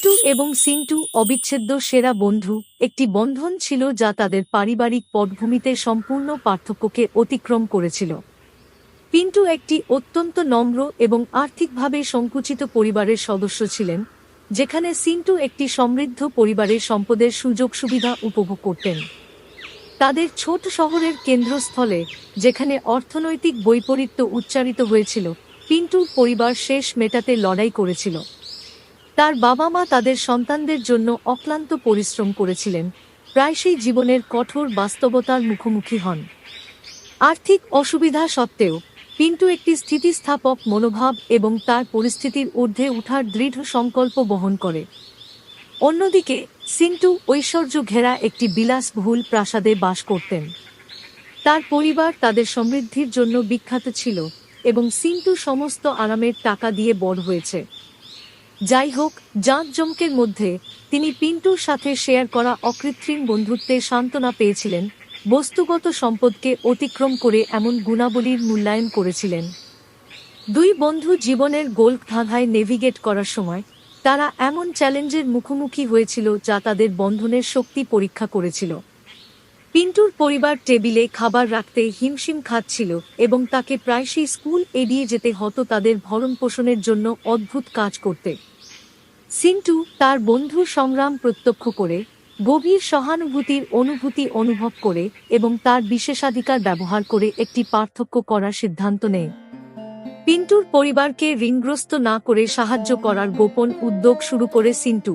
পিন্টু এবং সিন্টু অবিচ্ছেদ্য সেরা বন্ধু, একটি বন্ধন ছিল যা তাদের পারিবারিক পটভূমিতে সম্পূর্ণ পার্থক্যকে অতিক্রম করেছিল। পিন্টু একটি অত্যন্ত নম্র এবং আর্থিকভাবে সংকুচিত পরিবারের সদস্য ছিলেন, যেখানে সিন্টু একটি সমৃদ্ধ পরিবারের সম্পদের সুযোগ সুবিধা উপভোগ করতেন। তাদের ছোট শহরের কেন্দ্রস্থলে, যেখানে অর্থনৈতিক বৈপরীত্য উচ্চারিত হয়েছিল, পিন্টুর পরিবার শেষ মেটাতে লড়াই করেছিল। তার বাবা মা তাদের সন্তানদের জন্য অক্লান্ত পরিশ্রম করেছিলেন, প্রায়শই জীবনের কঠোর বাস্তবতার মুখোমুখি হন। আর্থিক অসুবিধা সত্ত্বেও পিন্টু একটি স্থিতিস্থাপক মনোভাব এবং তার পরিস্থিতির ঊর্ধ্বে ওঠার দৃঢ় সংকল্প বহন করে। অন্যদিকে সিন্টু ঐশ্বর্য ঘেরা একটি বিলাসবহুল প্রাসাদে বাস করতেন। তার পরিবার তাদের সমৃদ্ধির জন্য বিখ্যাত ছিল এবং সিন্টু সমস্ত আরামের টাকা দিয়ে বড় হয়েছে। যাই হোক, জাঁকজমকের মধ্যে তিনি পিন্টুর সাথে শেয়ার করা অকৃত্রিম বন্ধুত্বে সান্ত্বনা পেয়েছিলেন, বস্তুগত সম্পদকে অতিক্রম করে এমন গুণাবলীর মূল্যায়ন করেছিলেন। দুই বন্ধু জীবনের গোলকধাঁধায় নেভিগেট করার সময় তারা এমন চ্যালেঞ্জের মুখোমুখি হয়েছিল যা তাদের বন্ধনের শক্তি পরীক্ষা করেছিল। পিন্টুর পরিবার টেবিলে খাবার রাখতে হিমশিম খাচ্ছিল এবং তাকে প্রায়শই স্কুল এড়িয়ে যেতে হতো তাদের ভরণপোষণের জন্য অদ্ভুত কাজ করতে। সিন্টু তার বন্ধুর সংগ্রাম প্রত্যক্ষ করে, গভীর সহানুভূতির অনুভূতি অনুভব করে এবং তার বিশেষাধিকার ব্যবহার করে একটি পার্থক্য করার সিদ্ধান্ত নেয়। পিন্টুর পরিবারকে ঋণগ্রস্ত না করে সাহায্য করার গোপন উদ্যোগ শুরু করে সিন্টু।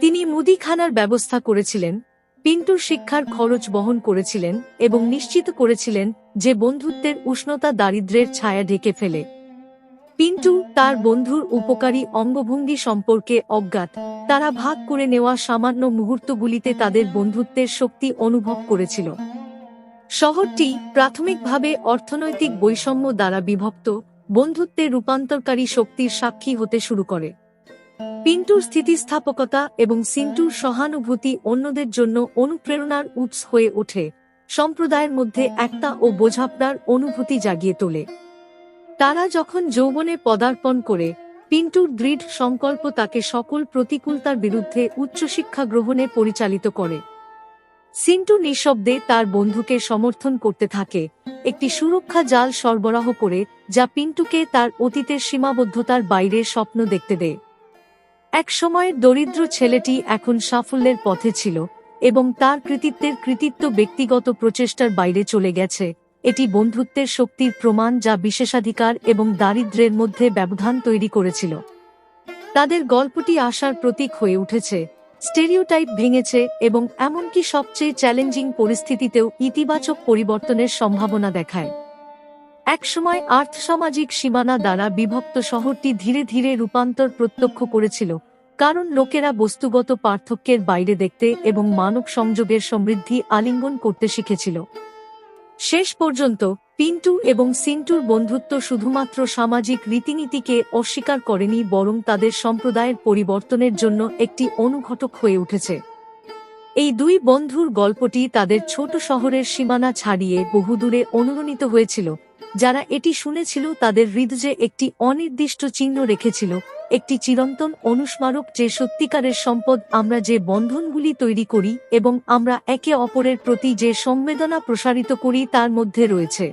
তিনি মুদিখানার ব্যবস্থা করেছিলেন, পিন্টুর শিক্ষার খরচ বহন করেছিলেন এবং নিশ্চিত করেছিলেন যে বন্ধুত্বের উষ্ণতা দারিদ্র্যের ছায়া ঢেকে ফেলে। পিন্টু তার বন্ধুর উপকারী অঙ্গভঙ্গি সম্পর্কে অজ্ঞাত, তারা ভাগ করে নেওয়া সামান্য মুহূর্তগুলিতে তাদের বন্ধুত্বের শক্তি অনুভব করেছিল। শহরটি প্রাথমিকভাবে অর্থনৈতিক বৈষম্য দ্বারা বিভক্ত, বন্ধুত্বের রূপান্তরকারী শক্তির সাক্ষী হতে শুরু করে। পিন্টুর স্থিতিস্থাপকতা এবং সিন্টুর সহানুভূতি অন্যদের জন্য অনুপ্রেরণার উৎস হয়ে ওঠে, সম্প্রদায়ের মধ্যে একতা ও বোঝাপড়ার অনুভূতি জাগিয়ে তোলে। তারা যখন যৌবনে পদার্পণ করে, পিন্টুর দৃঢ় সংকল্প তাকে সকল প্রতিকূলতার বিরুদ্ধে উচ্চশিক্ষা গ্রহণে পরিচালিত করে। সিন্টু নিঃশব্দে তার বন্ধুকে সমর্থন করতে থাকে, একটি সুরক্ষা জাল সরবরাহ করে যা পিন্টুকে তার অতীতের সীমাবদ্ধতার বাইরে স্বপ্ন দেখতে দেয়। এক সময়ের দরিদ্র ছেলেটি এখন সাফল্যের পথে ছিল এবং তার কৃতিত্ব ব্যক্তিগত প্রচেষ্টার বাইরে চলে গেছে। এটি বন্ধুত্বের শক্তির প্রমাণ যা বিশেষাধিকার এবং দারিদ্র্যের মধ্যে ব্যবধান তৈরি করেছিল। তাদের গল্পটি আশার প্রতীক হয়ে উঠেছে, স্টেরিওটাইপ ভেঙেছে এবং এমনকি সবচেয়ে চ্যালেঞ্জিং পরিস্থিতিতেও ইতিবাচক পরিবর্তনের সম্ভাবনা দেখায়। একসময় আর্থসামাজিক সীমানা দ্বারা বিভক্ত শহরটি ধীরে ধীরে রূপান্তর প্রত্যক্ষ করেছিল, কারণ লোকেরা বস্তুগত পার্থক্যের বাইরে দেখতে এবং মানব সংযোগের সমৃদ্ধি আলিঙ্গন করতে শিখেছিল। শেষ পর্যন্ত পিন্টু এবং সিন্টুর বন্ধুত্ব শুধুমাত্র সামাজিক রীতিনীতিকে অস্বীকার করেনি, বরং তাদের সম্প্রদায়ের পরিবর্তনের জন্য একটি অনুঘটক হয়ে উঠেছে। এই দুই বন্ধুর গল্পটি তাদের ছোট শহরের সীমানা ছাড়িয়ে বহুদূরে অনুরণিত হয়েছিল। যারা এটি শুনেছিল তাদের হৃদয়ে একটি অনির্দিষ্ট চিহ্ন রেখেছিল, একটি চিরন্তন অনুস্মারক যে সত্যিকারের সম্পদ আমরা যে বন্ধনগুলি তৈরি করি এবং আমরা একে অপরের প্রতি যে সংবেদনা প্রসারিত করি তার মধ্যে রয়েছে।